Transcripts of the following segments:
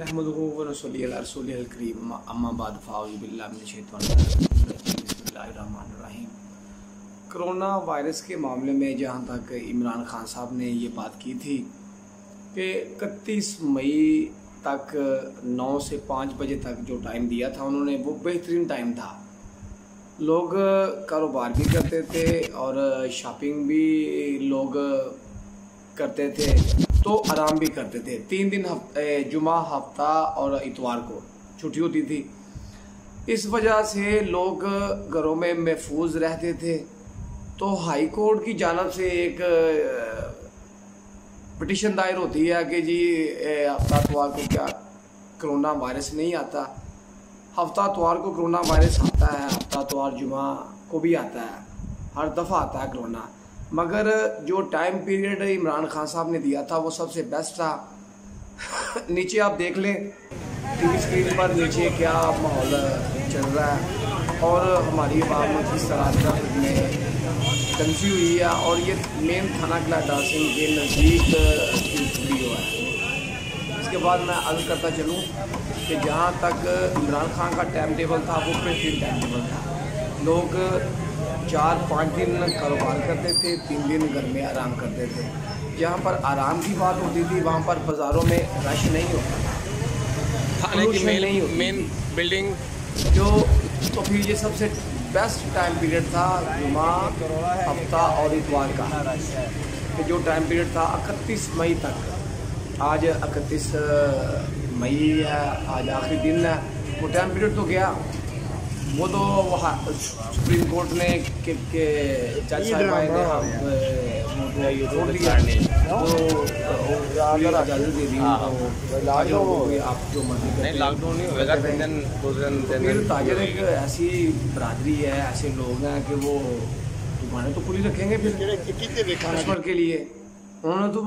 नहमदुहु व नसल्ली अला रसूलिल करीम अम्मा बाद फ़ाऊज़ु बिल्लाहि मिनश शैतानिर रजीम बिस्मिल्लाहिर रहमानिर रहीम। कोरोना वायरस के मामले में जहाँ तक इमरान खान साहब ने ये बात की थी कि 31 मई तक 9 से 5 बजे तक जो टाइम दिया था उन्होंने, वो बेहतरीन टाइम था। लोग कारोबार भी करते थे और शॉपिंग भी लोग करते थे, तो आराम भी करते थे। 3 दिन जुमा, हफ्ता और इतवार को छुट्टी होती थी। इस वजह से लोग घरों में महफूज रहते थे। तो हाई कोर्ट की जानब से एक पिटीशन दायर होती है कि जी हफ्ता इतवार को क्या कोरोना वायरस नहीं आता। हफ्ता इतवार को कोरोना वायरस आता है, हफ्ता इतवार जुमा को भी आता है, हर दफ़ा आता है कोरोना। मगर जो टाइम पीरियड इमरान खान साहब ने दिया था वो सबसे बेस्ट था। नीचे आप देख लें टीवी स्क्रीन पर, नीचे क्या माहौल चल रहा है और हमारी आवाम किस तरह में कंफ्यू हुई है। और ये मेन थाना किला डाल सिंह के नज़दीक वीडियो है। इसके बाद मैं अर्ज़ करता चलूँ कि जहाँ तक इमरान खान का टाइम टेबल था वो बेहतरीन टाइम टेबल था। लोग 4-5 दिन कारोबार करते थे, 3 दिन घर में आराम करते थे। जहाँ पर आराम की बात होती थी वहाँ पर बाज़ारों में रश नहीं होता था, थाने की मेन बिल्डिंग जो। तो फिर ये सबसे बेस्ट टाइम पीरियड था जुमा, हफ्ता और इतवार का, कि जो टाइम पीरियड था 31 मई तक। आज 31 मई है, आज आखिरी दिन है। वो टाइम पीरियड तो गया, वो तो वहाँ सुप्रीम कोर्ट ने के जज साहब ने छोड़ दिया, इजाज़त दे दी। आप जो मर्जी लॉकडाउन नहीं होगा, फिर ताजर एक ऐसी बरादरी है, ऐसे लोग हैं कि वो दुकानें तो खुली रखेंगे फिर कस्टमर के लिए। उन्होंने तो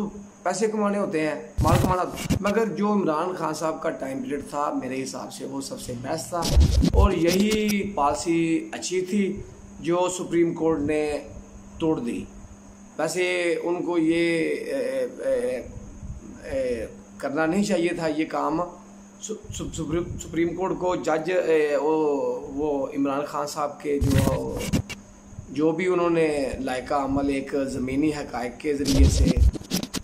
पैसे कमाने होते हैं, माल कमाना। मगर जो इमरान खान साहब का टाइम पीरियड था मेरे हिसाब से वो सबसे बेस्ट था और यही पॉलिसी अच्छी थी जो सुप्रीम कोर्ट ने तोड़ दी। वैसे उनको ये करना नहीं चाहिए था ये काम। सुप्रीम कोर्ट को जज वो इमरान खान साहब के जो भी उन्होंने लायका अमल एक ज़मीनी हक़ाइक़ के ज़रिए से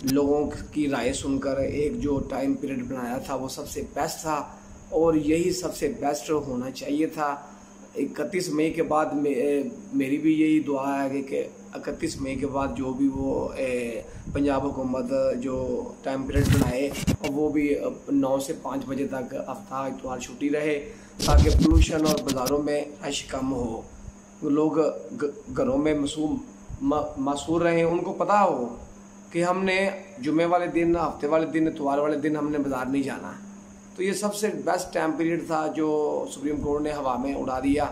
लोगों की राय सुनकर एक जो टाइम पीरियड बनाया था वो सबसे बेस्ट था और यही सबसे बेस्ट होना चाहिए था। 31 मई के बाद मेरी भी यही दुआ है कि 31 मई के बाद जो भी वो पंजाब हुकूमत जो टाइम पीरियड बनाए और वो भी 9 से 5 बजे तक हफ्ता इतवार छुट्टी रहे, ताकि पोल्यूशन और बाज़ारों में रश कम हो, लोग घरों में मसूर रहें। उनको पता हो कि हमने जुमे वाले दिन, हफ्ते वाले दिन, इतवार वाले दिन हमने बाज़ार नहीं जाना। तो ये सबसे बेस्ट टाइम पीरियड था जो सुप्रीम कोर्ट ने हवा में उड़ा दिया।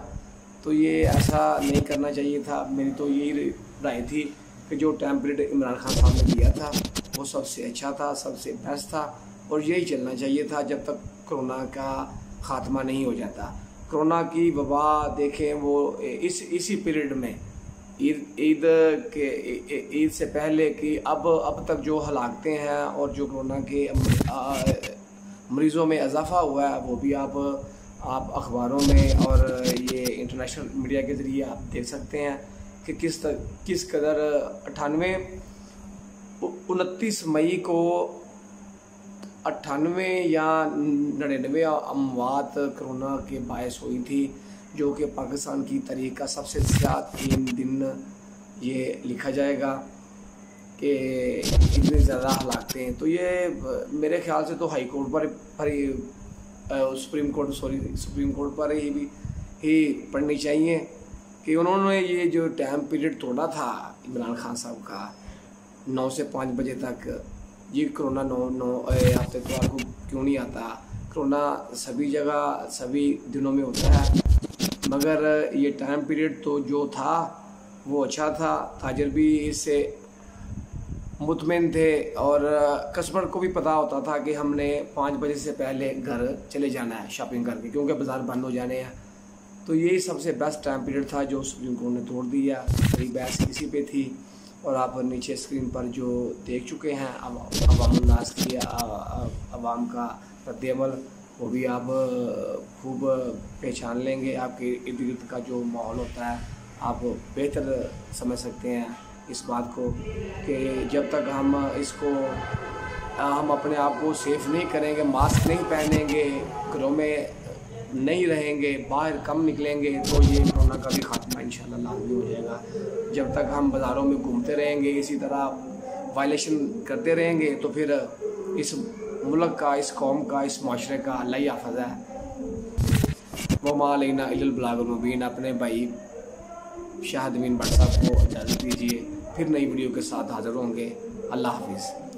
तो ये ऐसा नहीं करना चाहिए था। मेरी तो यही राय थी कि जो टाइम पीरियड इमरान खान साहब ने दिया था वो सबसे अच्छा था, सबसे बेस्ट था और यही चलना चाहिए था जब तक कोरोना का ख़ात्मा नहीं हो जाता। कोरोना की वबा देखें वो इसी पीरियड में ईद से पहले कि अब तक जो हलाकतें हैं और जो कोरोना के मरीज़ों में इजाफा हुआ है वो भी आप अखबारों में और ये इंटरनेशनल मीडिया के ज़रिए आप देख सकते हैं कि किस कदर 29 मई को 98 या 99 अमवात कोरोना के बायस हुई थी, जो कि पाकिस्तान की तारीख का सबसे ज़्यादा 3 दिन ये लिखा जाएगा कि इतनी ज़्यादा हलाकतें। तो ये मेरे ख्याल से तो हाई कोर्ट पर सुप्रीम कोर्ट पर ही पढ़नी चाहिए कि उन्होंने ये जो टाइम पीरियड तोड़ा था इमरान खान साहब का 9 से 5 बजे तक। ये कोरोना 9 हफ्ते इतवार को क्यों नहीं आता? कोरोना सभी जगह सभी दिनों में होता है, मगर ये टाइम पीरियड तो जो था वो अच्छा था। ताजर भी इससे मुतमिन थे और कस्टमर को भी पता होता था कि हमने 5 बजे से पहले घर चले जाना है शॉपिंग करके, क्योंकि बाज़ार बंद हो जाने हैं। तो यही सबसे बेस्ट टाइम पीरियड था जो सुप्रीम कोर्ट ने तोड़ दिया। मेरी बहस इसी पे थी और आप नीचे स्क्रीन पर जो देख चुके हैं अवाम उन्नास की, अवाम का रद्द-ए-अमल वो भी आप खूब पहचान लेंगे। आपके इर्द गिर्द का जो माहौल होता है आप बेहतर समझ सकते हैं इस बात को कि जब तक हम अपने आप को सेफ नहीं करेंगे, मास्क नहीं पहनेंगे, घरों में नहीं रहेंगे, बाहर कम निकलेंगे, तो ये कोरोना का भी खात्मा इंशाल्लाह लाजमी हो जाएगा। जब तक हम बाज़ारों में घूमते रहेंगे, इसी तरह वायलेशन करते रहेंगे, तो फिर इस मुल्क का, इस कौम का, इस माशरे का अल्लाह ही हाफ़िज़ है। वो मा अलैना इल्लल बलागुल मुबीन। अपने भाई शाहिद अमीन भट्ट साहब को इजाज़त दीजिए, फिर नई वीडियो के साथ हाज़िर होंगे। अल्लाह हाफ़िज़।